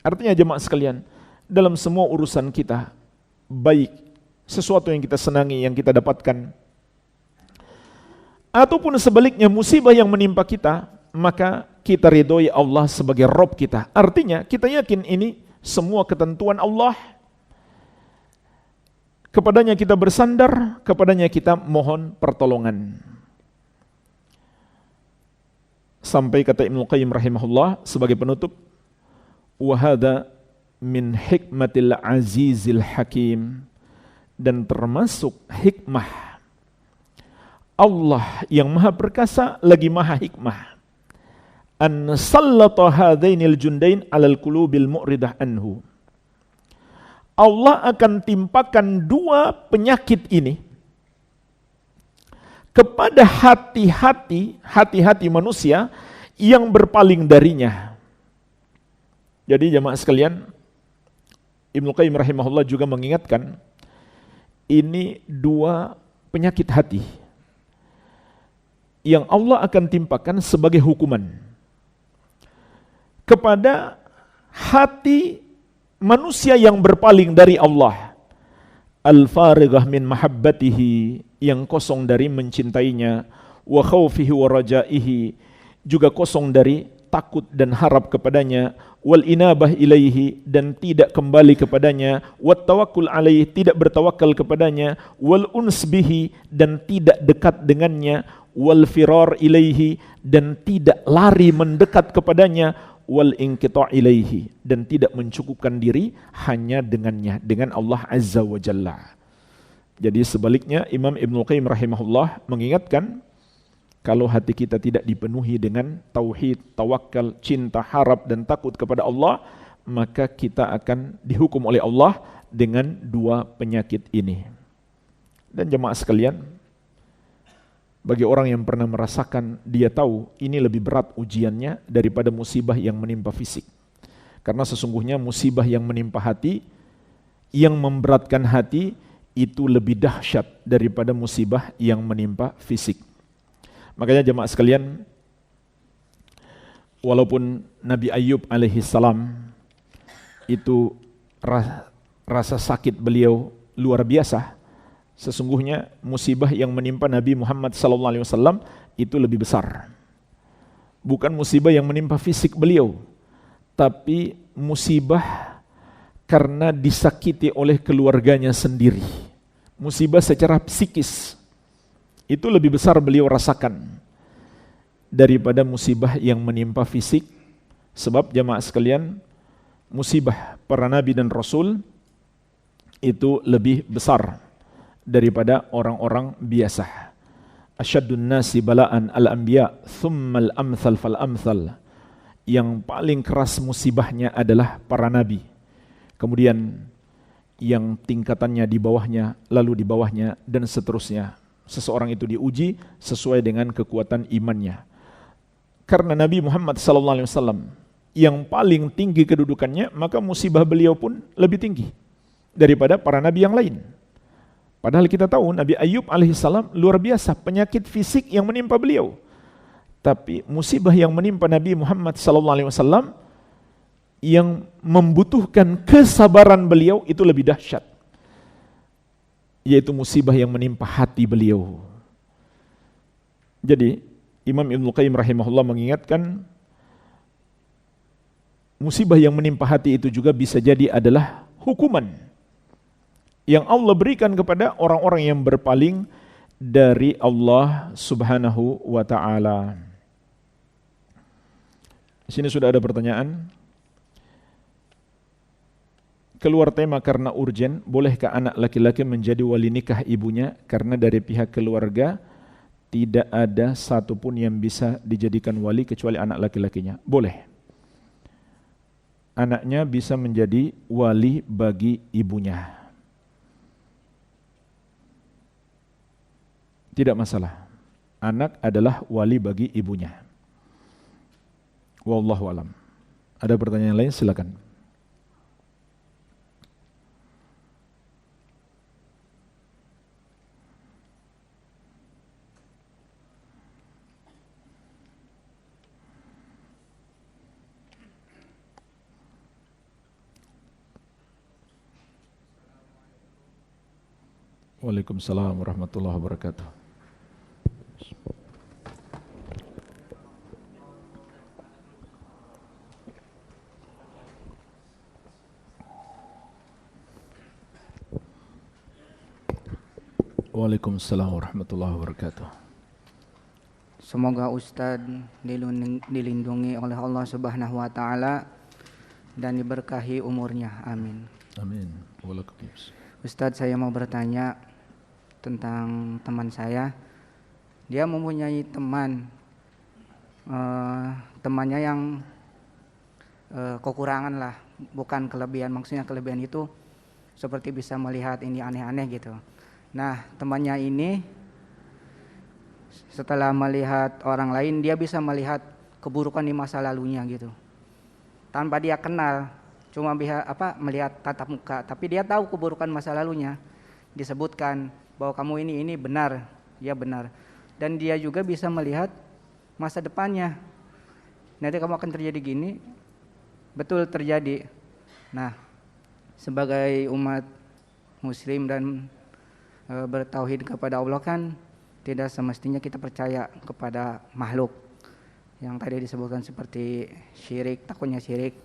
Artinya jemaah sekalian, dalam semua urusan kita, baik sesuatu yang kita senangi, yang kita dapatkan, ataupun sebaliknya musibah yang menimpa kita, maka kita ridhoi Allah sebagai Rabb kita. Artinya kita yakin ini semua ketentuan Allah, kepadanya kita bersandar, kepadanya kita mohon pertolongan. Sampai kata Ibnu Qayyim rahimahullah sebagai penutup, wa hadza min hikmatil azizil hakim, dan termasuk hikmah Allah yang maha perkasa lagi maha hikmah, an sallata hadainil jundain alal qulubil mu'ridah anhu. Allah akan timpakan 2 penyakit ini kepada hati-hati manusia yang berpaling darinya. Jadi jemaah sekalian, Ibnu Qayyim rahimahullah juga mengingatkan, ini 2 penyakit hati yang Allah akan timpakan sebagai hukuman kepada hati manusia yang berpaling dari Allah. Al-farighah min mahabbatihi, yang kosong dari mencintainya, wa khaufihi wa rajaihi, juga kosong dari takut dan harap kepadanya, wal inabah ilaihi, dan tidak kembali kepadanya, wat tawakkul alaihi, tidak bertawakal kepadanya, wal uns bihi, dan tidak dekat dengannya, wal firar ilaihi, dan tidak lari mendekat kepadanya, wal inqita' ilaihi, dan tidak mencukupkan diri hanya dengannya, dengan Allah Azza wa Jalla. Jadi sebaliknya Imam Ibnu Qayyim rahimahullah mengingatkan, kalau hati kita tidak dipenuhi dengan tauhid, tawakal, cinta, harap dan takut kepada Allah, maka kita akan dihukum oleh Allah dengan dua penyakit ini. Dan jemaah sekalian, bagi orang yang pernah merasakan, dia tahu ini lebih berat ujiannya daripada musibah yang menimpa fisik. Karena sesungguhnya musibah yang menimpa hati, yang memberatkan hati, itu lebih dahsyat daripada musibah yang menimpa fisik. Makanya jemaah sekalian, walaupun Nabi Ayyub alaihissalam itu rasa sakit beliau luar biasa, sesungguhnya musibah yang menimpa Nabi Muhammad SAW itu lebih besar. Bukan musibah yang menimpa fisik beliau, tapi musibah karena disakiti oleh keluarganya sendiri. Musibah secara psikis itu lebih besar beliau rasakan daripada musibah yang menimpa fisik. Sebab jamaah sekalian, musibah para nabi dan rasul itu lebih besar daripada orang-orang biasa. Asyaddun nasi bala'an al-anbiya thummal amthal fal amthal. Yang paling keras musibahnya adalah para nabi. Kemudian yang tingkatannya di bawahnya, lalu di bawahnya, dan seterusnya. Seseorang itu diuji sesuai dengan kekuatan imannya. Karena Nabi Muhammad SAW yang paling tinggi kedudukannya, maka musibah beliau pun lebih tinggi daripada para nabi yang lain. Padahal kita tahu Nabi Ayyub alaihissalam luar biasa penyakit fisik yang menimpa beliau. Tapi musibah yang menimpa Nabi Muhammad SAW yang membutuhkan kesabaran beliau itu lebih dahsyat, yaitu musibah yang menimpa hati beliau. Jadi Imam Ibnu Qayyim rahimahullah mengingatkan, musibah yang menimpa hati itu juga bisa jadi adalah hukuman yang Allah berikan kepada orang-orang yang berpaling dari Allah Subhanahu wa ta'ala. Di sini sudah ada pertanyaan. Keluar tema karena urgen, bolehkah anak laki-laki menjadi wali nikah ibunya karena dari pihak keluarga tidak ada satupun yang bisa dijadikan wali kecuali anak laki-lakinya? Boleh. Anaknya bisa menjadi wali bagi ibunya. Tidak masalah. Anak adalah wali bagi ibunya. Wallahu alam. Ada pertanyaan lain? Silakan. Waalaikumsalam warahmatullahi wabarakatuh. Waalaikumsalam warahmatullahi wabarakatuh. Semoga Ustadz dilindungi oleh Allah Subhanahu wa ta'ala dan diberkahi umurnya. Amin. Amin. Waalaikumsalam. Ustadz, saya mau bertanya tentang teman saya. Dia mempunyai temannya yang kekurangan lah, bukan kelebihan. Maksudnya kelebihan itu seperti bisa melihat ini aneh-aneh gitu. Nah, temannya ini setelah melihat orang lain, dia bisa melihat keburukan di masa lalunya gitu. Tanpa dia kenal, cuma melihat tatap muka, tapi dia tahu keburukan masa lalunya. Disebutkan bahwa kamu ini benar, ya benar. Dan dia juga bisa melihat masa depannya. Nanti kamu akan terjadi gini, betul terjadi. Nah, sebagai umat muslim dan bertauhid kepada Allah kan tidak semestinya kita percaya kepada makhluk yang tadi disebutkan seperti syirik, takutnya syirik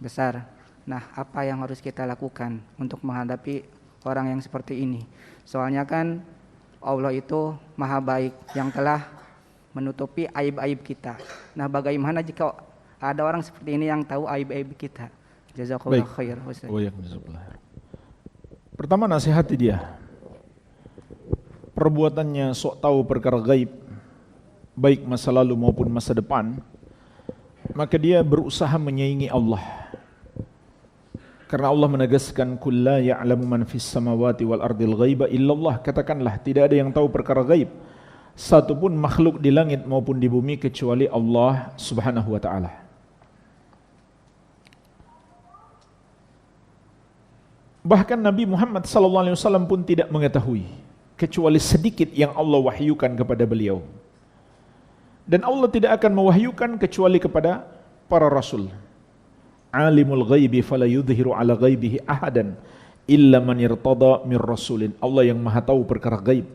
besar. Nah, apa yang harus kita lakukan untuk menghadapi orang yang seperti ini? Soalnya kan Allah itu maha baik yang telah menutupi aib-aib kita. Nah, bagaimana jika ada orang seperti ini yang tahu aib-aib kita? Jazakallahu khair. Pertama, nasihati dia. Perbuatannya sok tahu perkara gaib, baik masa lalu maupun masa depan, maka dia berusaha menyaingi Allah. Karena Allah menegaskan qul la ya'lamu man fis samawati wal ardil ghaiba illallah, katakanlah tidak ada yang tahu perkara gaib satupun makhluk di langit maupun di bumi kecuali Allah Subhanahu wa taala. Bahkan Nabi Muhammad sallallahu alaihi wasallam pun tidak mengetahui kecuali sedikit yang Allah wahyukan kepada beliau. Dan Allah tidak akan mewahyukan kecuali kepada para rasul. Alimul ghaibi fala yudhiru ala ghaibihi ahadan illa man irtada min rasulin. Allah yang maha tahu perkara gaib.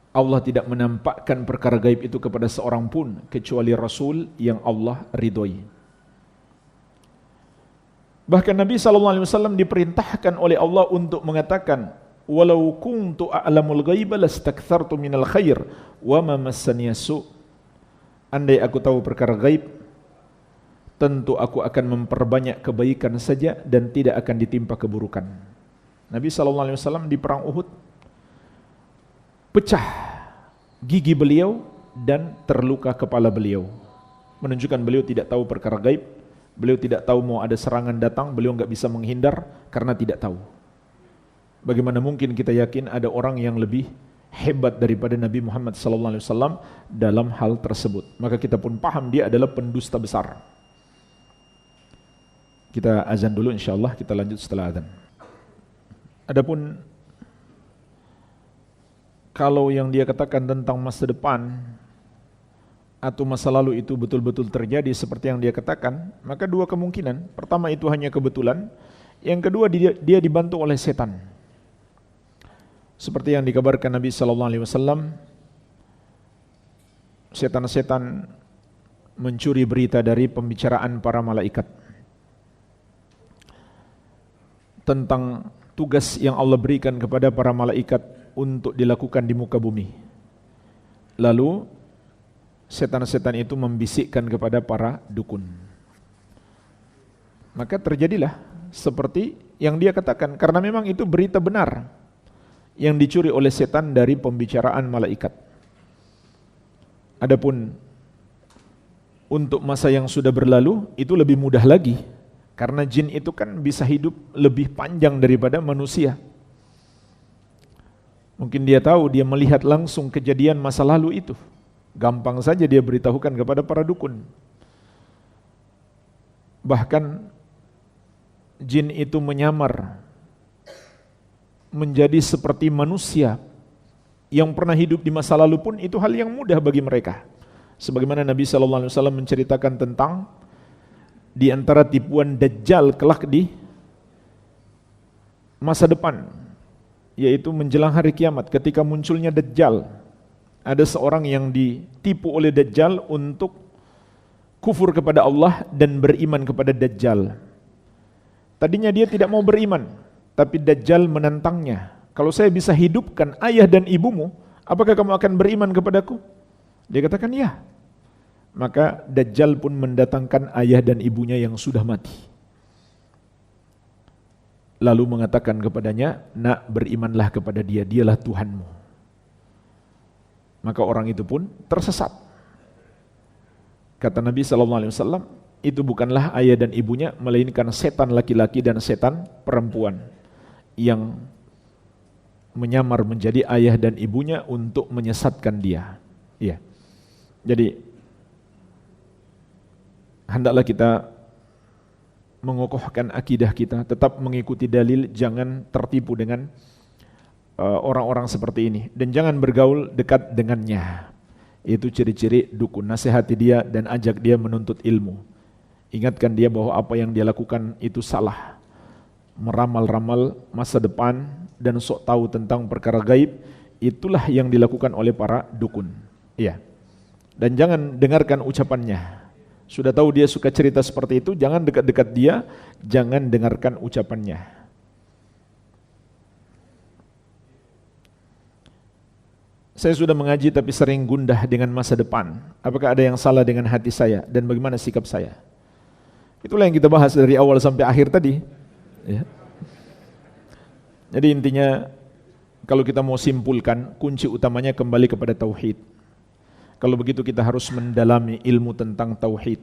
Allah tidak menampakkan perkara gaib itu kepada seorang pun kecuali rasul yang Allah ridhoi. Bahkan Nabi SAW diperintahkan oleh Allah untuk mengatakan, walau kuntu a'lamul ghaiba lastakthartu minal khair wa ma massaniya su. Andai aku tahu perkara gaib, tentu aku akan memperbanyak kebaikan saja dan tidak akan ditimpa keburukan. Nabi SAW di perang Uhud pecah gigi beliau dan terluka kepala beliau, menunjukkan beliau tidak tahu perkara gaib. Beliau tidak tahu mau ada serangan datang, beliau enggak bisa menghindar karena tidak tahu. Bagaimana mungkin kita yakin ada orang yang lebih hebat daripada Nabi Muhammad SAW dalam hal tersebut? Maka kita pun paham dia adalah pendusta besar. Kita azan dulu insyaallah, kita lanjut setelah azan. Adapun kalau yang dia katakan tentang masa depan atau masa lalu itu betul-betul terjadi seperti yang dia katakan, maka dua kemungkinan. Pertama, itu hanya kebetulan. Yang kedua, dia dibantu oleh setan. Seperti yang dikabarkan Nabi SAW, setan-setan mencuri berita dari pembicaraan para malaikat tentang tugas yang Allah berikan kepada para malaikat untuk dilakukan di muka bumi. Lalu setan-setan itu membisikkan kepada para dukun. Maka terjadilah seperti yang dia katakan, karena memang itu berita benar yang dicuri oleh setan dari pembicaraan malaikat. Adapun untuk masa yang sudah berlalu itu lebih mudah lagi, karena jin itu kan bisa hidup lebih panjang daripada manusia. Mungkin dia tahu, dia melihat langsung kejadian masa lalu itu. Gampang saja dia beritahukan kepada para dukun. Bahkan jin itu menyamar menjadi seperti manusia yang pernah hidup di masa lalu pun itu hal yang mudah bagi mereka. Sebagaimana Nabi SAW menceritakan tentang di antara tipuan Dajjal kelak di masa depan, yaitu menjelang hari kiamat ketika munculnya Dajjal. Ada seorang yang ditipu oleh Dajjal untuk kufur kepada Allah dan beriman kepada Dajjal. Tadinya dia tidak mau beriman, tapi Dajjal menantangnya. Kalau saya bisa hidupkan ayah dan ibumu, apakah kamu akan beriman kepadaku? Dia katakan ya. Maka Dajjal pun mendatangkan ayah dan ibunya yang sudah mati. Lalu mengatakan kepadanya, nak, berimanlah kepada dia, dialah Tuhanmu. Maka orang itu pun tersesat. Kata Nabi SAW, itu bukanlah ayah dan ibunya, melainkan setan laki-laki dan setan perempuan yang menyamar menjadi ayah dan ibunya untuk menyesatkan dia. Iya. Jadi hendaklah kita mengokohkan akidah kita, tetap mengikuti dalil, jangan tertipu dengan orang-orang seperti ini, dan jangan bergaul dekat dengannya. Itu ciri-ciri dukun. Nasihati dia dan ajak dia menuntut ilmu. Ingatkan dia bahwa apa yang dia lakukan itu salah. Meramal-ramal masa depan dan sok tahu tentang perkara gaib, itulah yang dilakukan oleh para dukun. Iya. Dan jangan dengarkan ucapannya. Sudah tahu dia suka cerita seperti itu, jangan dekat-dekat dia, jangan dengarkan ucapannya. Saya sudah mengaji tapi sering gundah dengan masa depan. Apakah ada yang salah dengan hati saya dan bagaimana sikap saya? Itulah yang kita bahas dari awal sampai akhir tadi. Ya. Jadi intinya, kalau kita mau simpulkan, kunci utamanya kembali kepada tauhid. Kalau begitu kita harus mendalami ilmu tentang tauhid.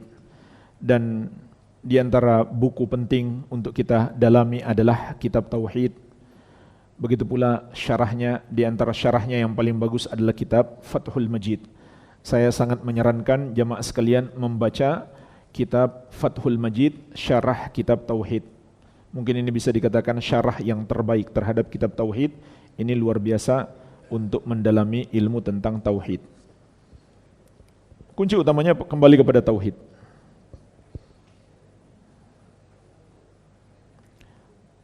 Dan Di antara buku penting untuk kita dalami adalah kitab Tauhid. Begitu pula syarahnya, di antara syarahnya yang paling bagus adalah kitab Fathul Majid. Saya sangat menyarankan jamaah sekalian membaca kitab Fathul Majid, syarah kitab Tauhid. Mungkin ini bisa dikatakan syarah yang terbaik terhadap kitab Tauhid. Ini luar biasa untuk mendalami ilmu tentang Tauhid. Kunci utamanya kembali kepada Tauhid.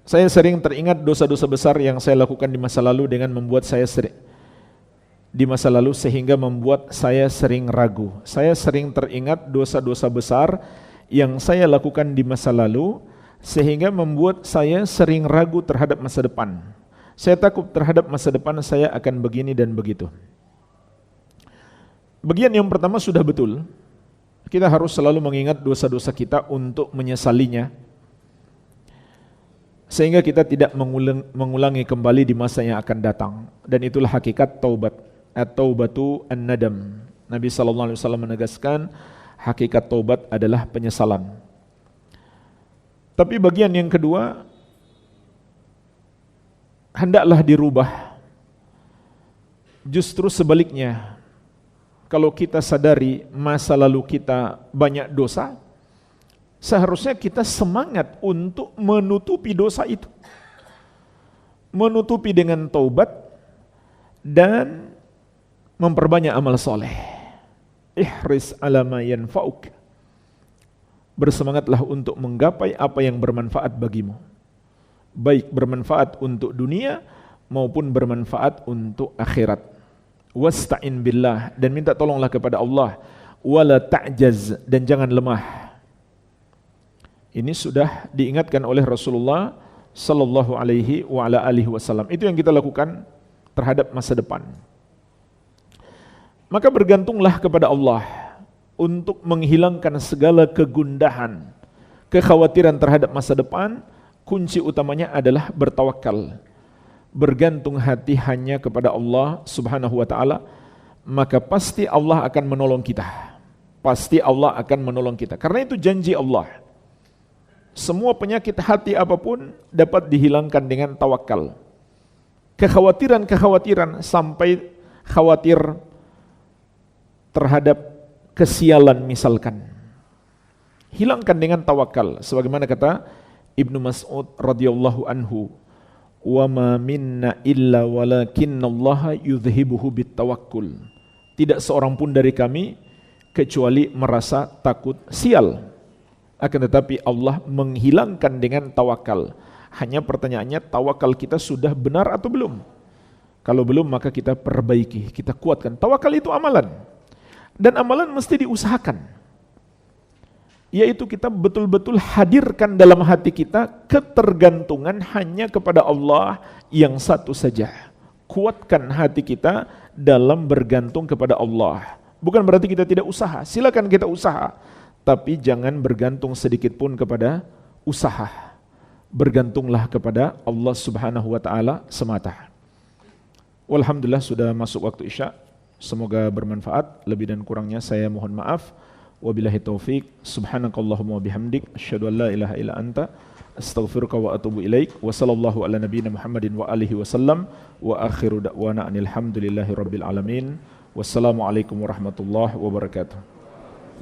Saya sering teringat dosa-dosa besar yang saya lakukan di masa lalu dengan membuat saya sehingga membuat saya sering ragu. Saya sering teringat dosa-dosa besar yang saya lakukan di masa lalu sehingga membuat saya sering ragu terhadap masa depan. Saya takut terhadap masa depan saya akan begini dan begitu. Bagian yang pertama sudah betul. Kita harus selalu mengingat dosa-dosa kita untuk menyesalinya, sehingga kita tidak mengulangi kembali di masa yang akan datang. Dan itulah hakikat taubat. At-taubatu an-nadam. Nabi SAW menegaskan hakikat taubat adalah penyesalan. Tapi bagian yang kedua, hendaklah dirubah. Justru sebaliknya, kalau kita sadari masa lalu kita banyak dosa, seharusnya kita semangat untuk menutupi dosa itu. Menutupi dengan taubat dan memperbanyak amal soleh. Ihris ala ma yanfa'uk. Bersemangatlah untuk menggapai apa yang bermanfaat bagimu. Baik bermanfaat untuk dunia maupun bermanfaat untuk akhirat. Wasta'in billah, dan minta tolonglah kepada Allah. Wala ta'jaz, dan jangan lemah. Ini sudah diingatkan oleh Rasulullah sallallahu alaihi wa ala alihi wasallam. Itu yang kita lakukan terhadap masa depan. Maka bergantunglah kepada Allah untuk menghilangkan segala kegundahan, kekhawatiran terhadap masa depan. Kunci utamanya adalah bertawakal. Bergantung hati hanya kepada Allah Subhanahu wa taala, maka pasti Allah akan menolong kita. Pasti Allah akan menolong kita. Karena itu janji Allah. Semua penyakit hati apapun dapat dihilangkan dengan tawakal. Kekhawatiran-kekhawatiran sampai khawatir terhadap kesialan misalkan, hilangkan dengan tawakal. Sebagaimana kata Ibnu Mas'ud radhiyallahu anhu, "Wa ma minna illa walakinnallaha yudhibuhu bittawakkul." Tidak seorang pun dari kami kecuali merasa takut sial. Akan tetapi Allah menghilangkan dengan tawakal. Hanya pertanyaannya, tawakal kita sudah benar atau belum? Kalau belum, maka kita perbaiki, kita kuatkan. Tawakal itu amalan. Dan amalan mesti diusahakan. Yaitu kita betul-betul hadirkan dalam hati kita ketergantungan hanya kepada Allah yang satu saja. Kuatkan hati kita dalam bergantung kepada Allah. Bukan berarti kita tidak usaha, silakan kita usaha. Tapi jangan bergantung sedikit pun kepada usaha. Bergantunglah kepada Allah Subhanahu wa taala semata. Walhamdulillah sudah masuk waktu Isya. Semoga bermanfaat. Lebih dan kurangnya saya mohon maaf. Wabillahi taufik. Subhanakallahumma bihamdik, asyhadu an la ilaha illa anta, astaghfiruka wa atubu ilaik. Wa sallallahu ala nabiyyina Muhammadin wa alihi wasallam. Wa akhiru da'wana anil hamdulillahi rabbil alamin. Wassalamualaikum warahmatullahi wabarakatuh.